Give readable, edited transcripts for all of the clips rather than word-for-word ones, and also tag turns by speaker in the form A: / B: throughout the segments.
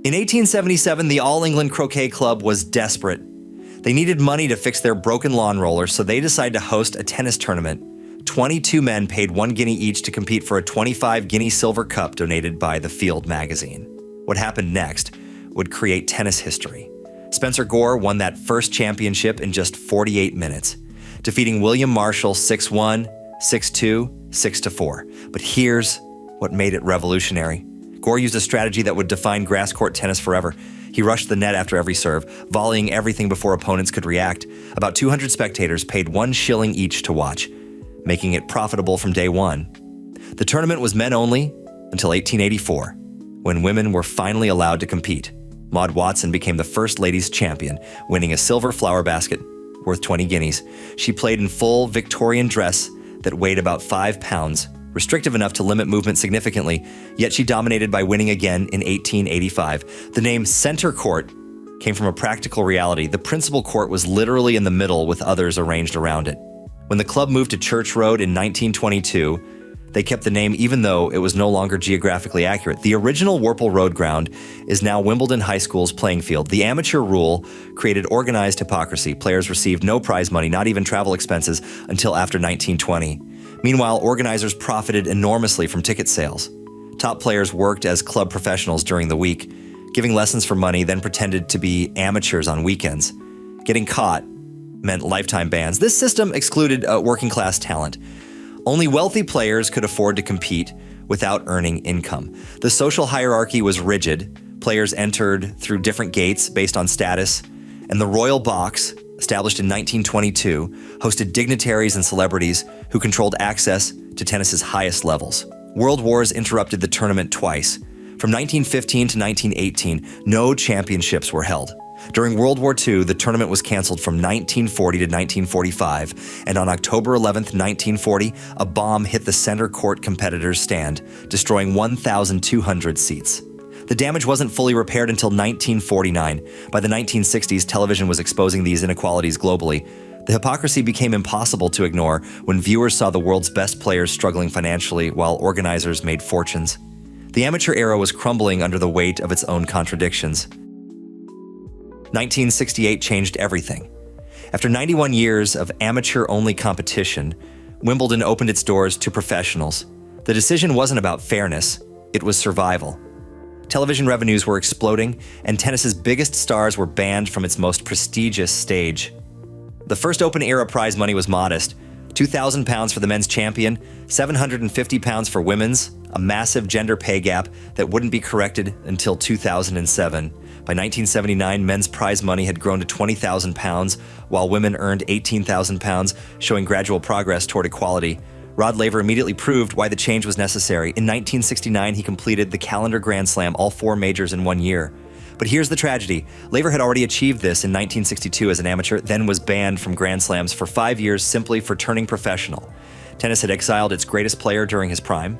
A: In 1877, the All England Croquet Club was desperate. They needed money to fix their broken lawn roller, so they decided to host a tennis tournament. 22 men paid 1 guinea each to compete for a 25 guinea silver cup donated by the Field magazine. What happened next would create tennis history. Spencer Gore won that first championship in just 48 minutes, defeating William Marshall 6-1, 6-2, 6-4. But here's what made it revolutionary. Gore used a strategy that would define grass court tennis forever. He rushed the net after every serve, volleying everything before opponents could react. About 200 spectators paid 1 shilling each to watch, making it profitable from day one. The tournament was men only until 1884, when women were finally allowed to compete. Maud Watson became the first ladies' champion, winning a silver flower basket worth 20 guineas. She played in full Victorian dress that weighed about 5 pounds, restrictive enough to limit movement significantly, yet she dominated by winning again in 1885. The name center court came from a practical reality. The principal court was literally in the middle with others arranged around it. When the club moved to Church Road in 1922, they kept the name even though it was no longer geographically accurate. The original Warple Road ground is now Wimbledon High School's playing field. The amateur rule created organized hypocrisy. Players received no prize money, not even travel expenses, until after 1920. Meanwhile, organizers profited enormously from ticket sales. Top players worked as club professionals during the week, giving lessons for money, then pretended to be amateurs on weekends. Getting caught meant lifetime bans. This system excluded working-class talent. Only wealthy players could afford to compete without earning income. The social hierarchy was rigid. Players entered through different gates based on status, and the Royal Box, established in 1922, hosted dignitaries and celebrities who controlled access to tennis's highest levels. World wars interrupted the tournament twice. From 1915 to 1918, no championships were held. During World War II, the tournament was canceled from 1940 to 1945, and on October 11, 1940, a bomb hit the center court competitors' stand, destroying 1,200 seats. The damage wasn't fully repaired until 1949. By the 1960s, television was exposing these inequalities globally. The hypocrisy became impossible to ignore when viewers saw the world's best players struggling financially while organizers made fortunes. The amateur era was crumbling under the weight of its own contradictions. 1968 changed everything. After 91 years of amateur-only competition, Wimbledon opened its doors to professionals. The decision wasn't about fairness, it was survival. Television revenues were exploding, and tennis's biggest stars were banned from its most prestigious stage. The first Open-era prize money was modest, £2,000 for the men's champion, £750 for women's, a massive gender pay gap that wouldn't be corrected until 2007. By 1979, men's prize money had grown to £20,000, while women earned £18,000, showing gradual progress toward equality. Rod Laver immediately proved why the change was necessary. In 1969, he completed the calendar Grand Slam, all 4 majors in 1 year. But here's the tragedy. Laver had already achieved this in 1962 as an amateur, then was banned from Grand Slams for 5 years simply for turning professional. Tennis had exiled its greatest player during his prime.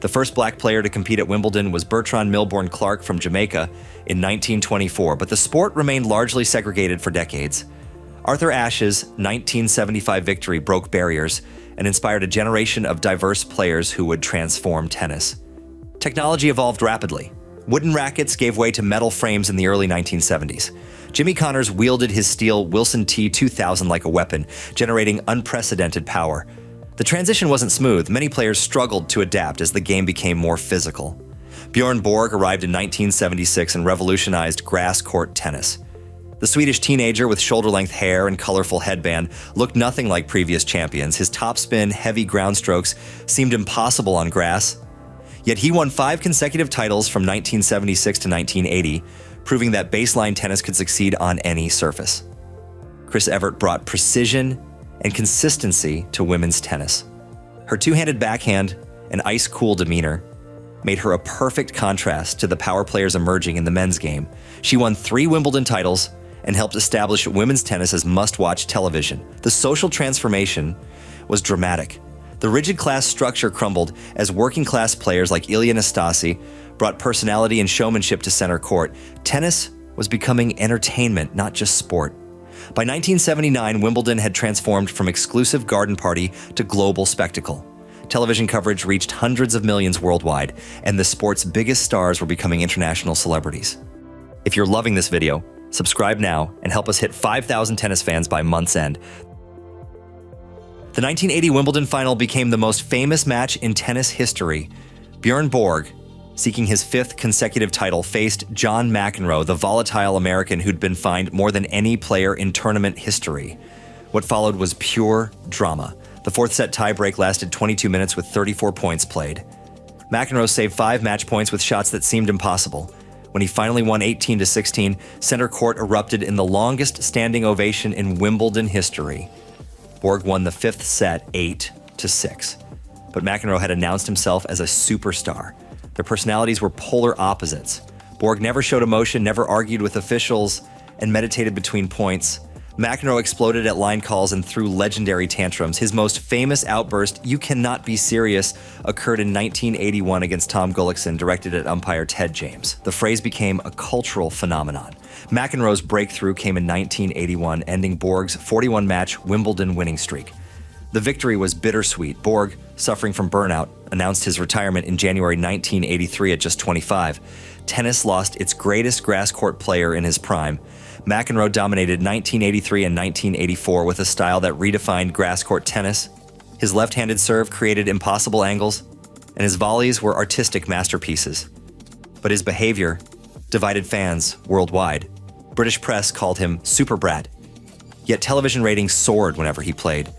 A: The first black player to compete at Wimbledon was Bertrand Milbourne Clark from Jamaica in 1924, but the sport remained largely segregated for decades. Arthur Ashe's 1975 victory broke barriers and inspired a generation of diverse players who would transform tennis. Technology evolved rapidly. Wooden rackets gave way to metal frames in the early 1970s. Jimmy Connors wielded his steel Wilson T2000 like a weapon, generating unprecedented power. The transition wasn't smooth. Many players struggled to adapt as the game became more physical. Bjorn Borg arrived in 1976 and revolutionized grass court tennis. The Swedish teenager with shoulder-length hair and colorful headband looked nothing like previous champions. His topspin, heavy ground strokes seemed impossible on grass. Yet he won 5 consecutive titles from 1976 to 1980, proving that baseline tennis could succeed on any surface. Chris Evert brought precision and consistency to women's tennis. Her two-handed backhand and ice-cool demeanor made her a perfect contrast to the power players emerging in the men's game. She won 3 Wimbledon titles and helped establish women's tennis as must-watch television. The social transformation was dramatic. The rigid class structure crumbled as working-class players like Ilia Nastase brought personality and showmanship to center court. Tennis was becoming entertainment, not just sport. By 1979, Wimbledon had transformed from exclusive garden party to global spectacle. Television coverage reached hundreds of millions worldwide, and the sport's biggest stars were becoming international celebrities. If you're loving this video, subscribe now and help us hit 5,000 tennis fans by month's end. The 1980 Wimbledon final became the most famous match in tennis history. Bjorn Borg, seeking his 5th consecutive title, faced John McEnroe, the volatile American who'd been fined more than any player in tournament history. What followed was pure drama. The 4th set tiebreak lasted 22 minutes with 34 points played. McEnroe saved 5 match points with shots that seemed impossible. When he finally won 18-16, center court erupted in the longest standing ovation in Wimbledon history. Borg won the 5th set 8-6. But McEnroe had announced himself as a superstar. Their personalities were polar opposites. Borg never showed emotion, never argued with officials, and meditated between points. McEnroe exploded at line calls and threw legendary tantrums. His most famous outburst, "You cannot be serious," occurred in 1981 against Tom Gullickson, directed at umpire Ted James. The phrase became a cultural phenomenon. McEnroe's breakthrough came in 1981, ending Borg's 41-match Wimbledon winning streak. The victory was bittersweet. Borg, suffering from burnout, announced his retirement in January 1983 at just 25. Tennis lost its greatest grass court player in his prime. McEnroe dominated 1983 and 1984 with a style that redefined grass court tennis. His left-handed serve created impossible angles, and his volleys were artistic masterpieces. But his behavior divided fans worldwide. British press called him Super Brat. Yet television ratings soared whenever he played.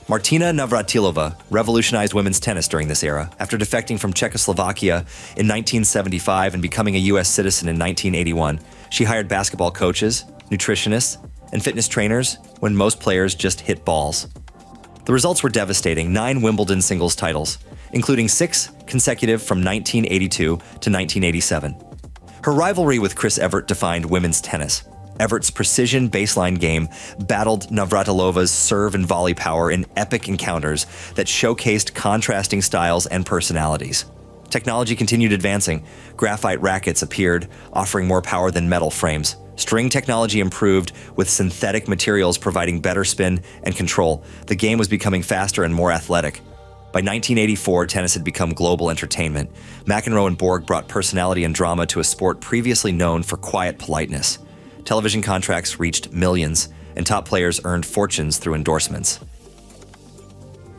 A: Martina Navratilova revolutionized women's tennis during this era. After defecting from Czechoslovakia in 1975 and becoming a U.S. citizen in 1981, she hired basketball coaches, nutritionists, and fitness trainers when most players just hit balls. The results were devastating: 9 Wimbledon singles titles, including 6 consecutive from 1982 to 1987. Her rivalry with Chris Evert defined women's tennis. Everett's precision baseline game battled Navratilova's serve and volley power in epic encounters that showcased contrasting styles and personalities. Technology continued advancing. Graphite rackets appeared, offering more power than metal frames. String technology improved, with synthetic materials providing better spin and control. The game was becoming faster and more athletic. By 1984, tennis had become global entertainment. McEnroe and Borg brought personality and drama to a sport previously known for quiet politeness. Television contracts reached millions, and top players earned fortunes through endorsements.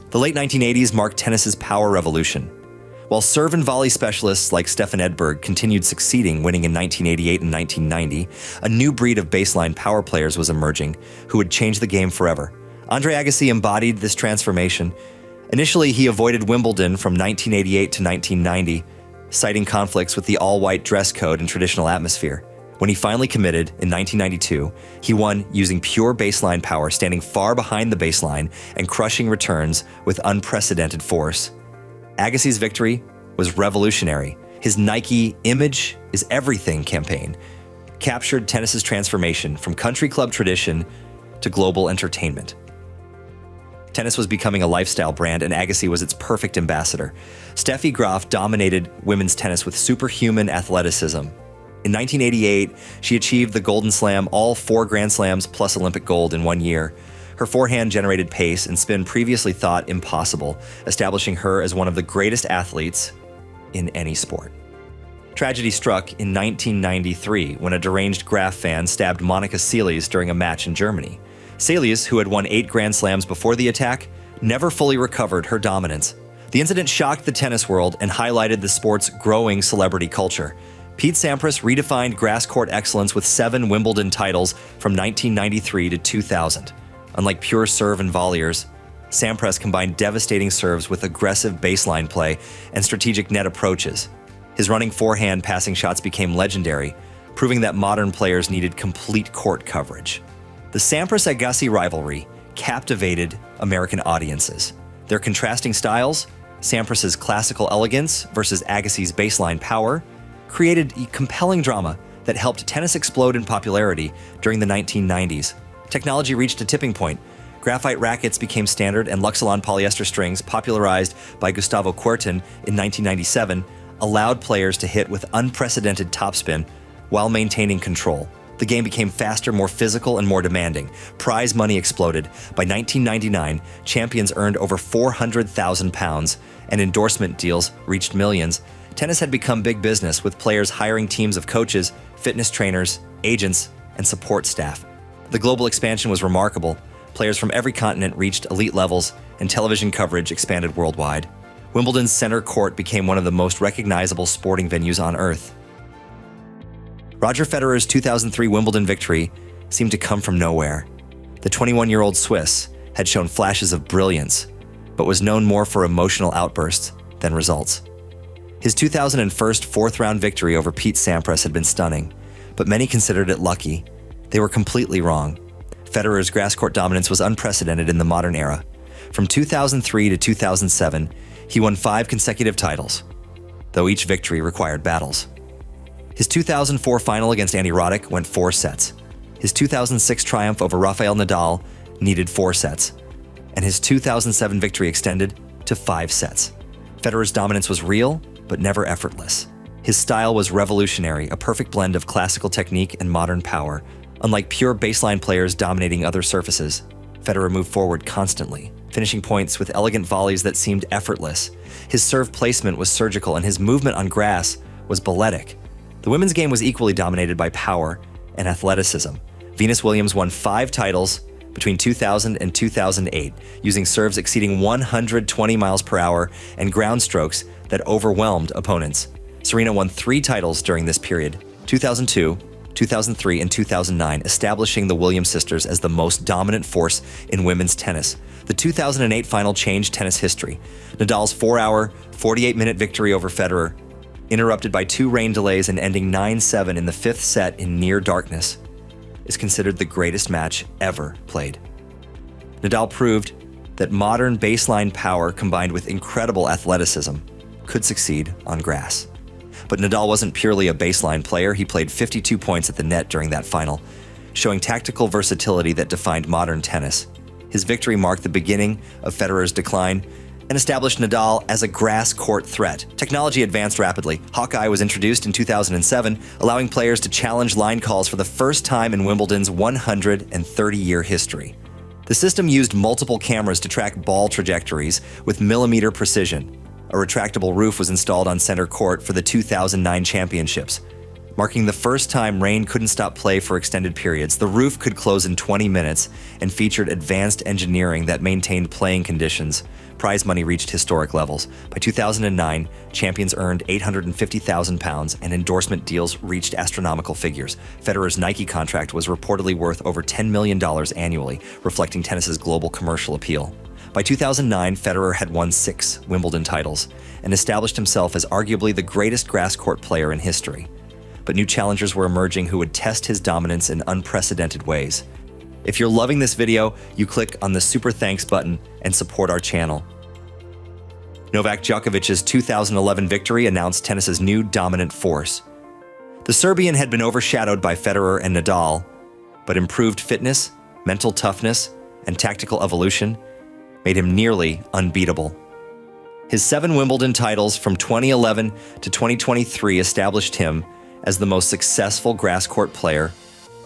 A: The late 1980s marked tennis's power revolution. While serve and volley specialists like Stefan Edberg continued succeeding, winning in 1988 and 1990, a new breed of baseline power players was emerging who would change the game forever. Andre Agassi embodied this transformation. Initially, he avoided Wimbledon from 1988 to 1990, citing conflicts with the all-white dress code and traditional atmosphere. When he finally committed in 1992, he won using pure baseline power, standing far behind the baseline and crushing returns with unprecedented force. Agassi's victory was revolutionary. His Nike "Image is Everything" campaign captured tennis's transformation from country club tradition to global entertainment. Tennis was becoming a lifestyle brand, and Agassi was its perfect ambassador. Steffi Graf dominated women's tennis with superhuman athleticism. In 1988, she achieved the Golden Slam, all 4 Grand Slams plus Olympic gold in 1 year. Her forehand generated pace and spin previously thought impossible, establishing her as one of the greatest athletes in any sport. Tragedy struck in 1993 when a deranged Graf fan stabbed Monica Seles during a match in Germany. Seles, who had won 8 Grand Slams before the attack, never fully recovered her dominance. The incident shocked the tennis world and highlighted the sport's growing celebrity culture. Pete Sampras redefined grass court excellence with 7 Wimbledon titles from 1993 to 2000. Unlike pure serve and volleyers, Sampras combined devastating serves with aggressive baseline play and strategic net approaches. His running forehand passing shots became legendary, proving that modern players needed complete court coverage. The Sampras-Agassi rivalry captivated American audiences. Their contrasting styles, Sampras's classical elegance versus Agassi's baseline power, created a compelling drama that helped tennis explode in popularity during the 1990s. Technology reached a tipping point. Graphite rackets became standard, and Luxolon polyester strings, popularized by Gustavo Kuerten in 1997, allowed players to hit with unprecedented topspin while maintaining control. The game became faster, more physical, and more demanding. Prize money exploded. By 1999, champions earned over £400,000, and endorsement deals reached millions. Tennis had become big business, with players hiring teams of coaches, fitness trainers, agents, and support staff. The global expansion was remarkable. Players from every continent reached elite levels, and television coverage expanded worldwide. Wimbledon's center court became one of the most recognizable sporting venues on earth. Roger Federer's 2003 Wimbledon victory seemed to come from nowhere. The 21-year-old Swiss had shown flashes of brilliance, but was known more for emotional outbursts than results. His 2001 fourth-round victory over Pete Sampras had been stunning, but many considered it lucky. They were completely wrong. Federer's grass court dominance was unprecedented in the modern era. From 2003 to 2007, he won 5 consecutive titles, though each victory required battles. His 2004 final against Andy Roddick went 4 sets. His 2006 triumph over Rafael Nadal needed 4 sets, and his 2007 victory extended to 5 sets. Federer's dominance was real, but never effortless. His style was revolutionary, a perfect blend of classical technique and modern power. Unlike pure baseline players dominating other surfaces, Federer moved forward constantly, finishing points with elegant volleys that seemed effortless. His serve placement was surgical, and his movement on grass was balletic. The women's game was equally dominated by power and athleticism. Venus Williams won 5 titles between 2000 and 2008, using serves exceeding 120 miles per hour and ground strokes that overwhelmed opponents. Serena won 3 titles during this period, 2002, 2003, and 2009, establishing the Williams sisters as the most dominant force in women's tennis. The 2008 final changed tennis history. Nadal's 4-hour, 48-minute victory over Federer, interrupted by 2 rain delays and ending 9-7 in the 5th set in near darkness, is considered the greatest match ever played. Nadal proved that modern baseline power combined with incredible athleticism could succeed on grass. But Nadal wasn't purely a baseline player. He played 52 points at the net during that final, showing tactical versatility that defined modern tennis. His victory marked the beginning of Federer's decline and established Nadal as a grass court threat. Technology advanced rapidly. Hawkeye was introduced in 2007, allowing players to challenge line calls for the first time in Wimbledon's 130-year history. The system used multiple cameras to track ball trajectories with millimeter precision. A retractable roof was installed on center court for the 2009 championships, marking the first time rain couldn't stop play for extended periods. The roof could close in 20 minutes and featured advanced engineering that maintained playing conditions. Prize money reached historic levels. By 2009, champions earned £850,000 and endorsement deals reached astronomical figures. Federer's Nike contract was reportedly worth over $10 million annually, reflecting tennis's global commercial appeal. By 2009, Federer had won 6 Wimbledon titles and established himself as arguably the greatest grass court player in history. But new challengers were emerging who would test his dominance in unprecedented ways. If you're loving this video, you click on the super thanks button and support our channel. Novak Djokovic's 2011 victory announced tennis's new dominant force. The Serbian had been overshadowed by Federer and Nadal, but improved fitness, mental toughness, and tactical evolution made him nearly unbeatable. His 7 Wimbledon titles from 2011 to 2023 established him as the most successful grass court player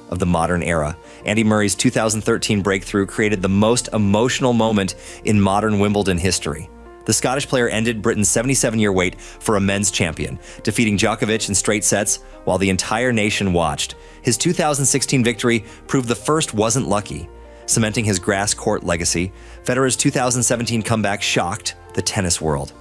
A: of the modern era. Andy Murray's 2013 breakthrough created the most emotional moment in modern Wimbledon history. The Scottish player ended Britain's 77-year wait for a men's champion, defeating Djokovic in straight sets while the entire nation watched. His 2016 victory proved the first wasn't lucky, cementing his grass court legacy. Federer's 2017 comeback shocked the tennis world.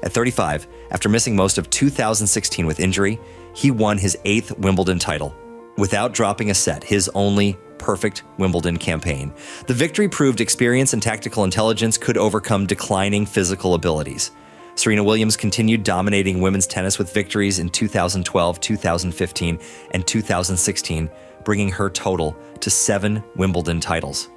A: At 35, after missing most of 2016 with injury, he won his 8th Wimbledon title without dropping a set, his only perfect Wimbledon campaign. The victory proved experience and tactical intelligence could overcome declining physical abilities. Serena Williams continued dominating women's tennis with victories in 2012, 2015, and 2016, bringing her total to 7 Wimbledon titles.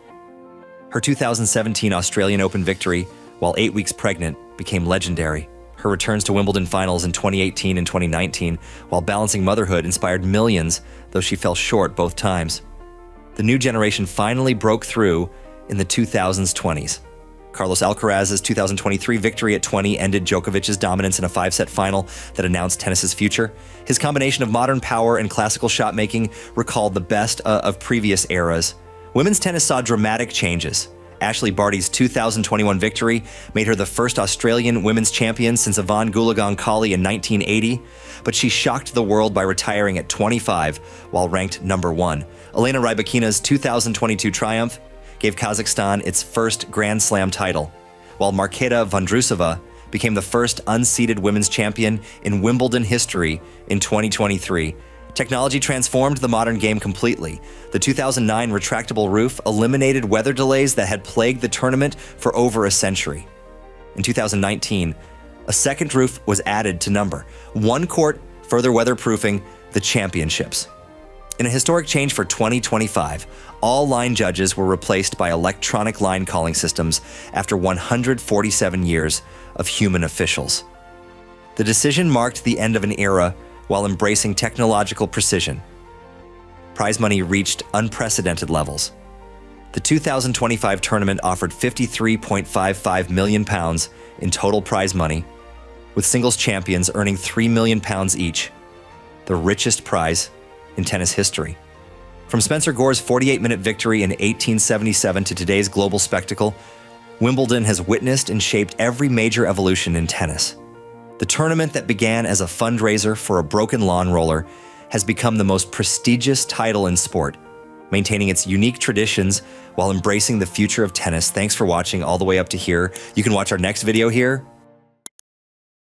A: Her 2017 Australian Open victory, while 8 weeks pregnant, became legendary. Her returns to Wimbledon finals in 2018 and 2019, while balancing motherhood, inspired millions, though she fell short both times. The new generation finally broke through in the 2020s. Carlos Alcaraz's 2023 victory at 20 ended Djokovic's dominance in a 5-set final that announced tennis's future. His combination of modern power and classical shot-making recalled the best of previous eras. Women's tennis saw dramatic changes. Ashley Barty's 2021 victory made her the first Australian women's champion since Yvonne Goolagong-Cawley in 1980, but she shocked the world by retiring at 25 while ranked number 1. Elena Rybakina's 2022 triumph gave Kazakhstan its first Grand Slam title, while Marketa Vondrousova became the first unseeded women's champion in Wimbledon history in 2023. Technology transformed the modern game completely. The 2009 retractable roof eliminated weather delays that had plagued the tournament for over a century. In 2019, a second roof was added to number one court, further weatherproofing the championships. In a historic change for 2025, all line judges were replaced by electronic line calling systems after 147 years of human officials. The decision marked the end of an era while embracing technological precision. Prize money reached unprecedented levels. The 2025 tournament offered £53.55 million in total prize money, with singles champions earning £3 million each, the richest prize in tennis history. From Spencer Gore's 48-minute victory in 1877 to today's global spectacle, Wimbledon has witnessed and shaped every major evolution in tennis. The tournament that began as a fundraiser for a broken lawn roller has become the most prestigious title in sport, maintaining its unique traditions while embracing the future of tennis. Thanks for watching all the way up to here. You can watch our next video here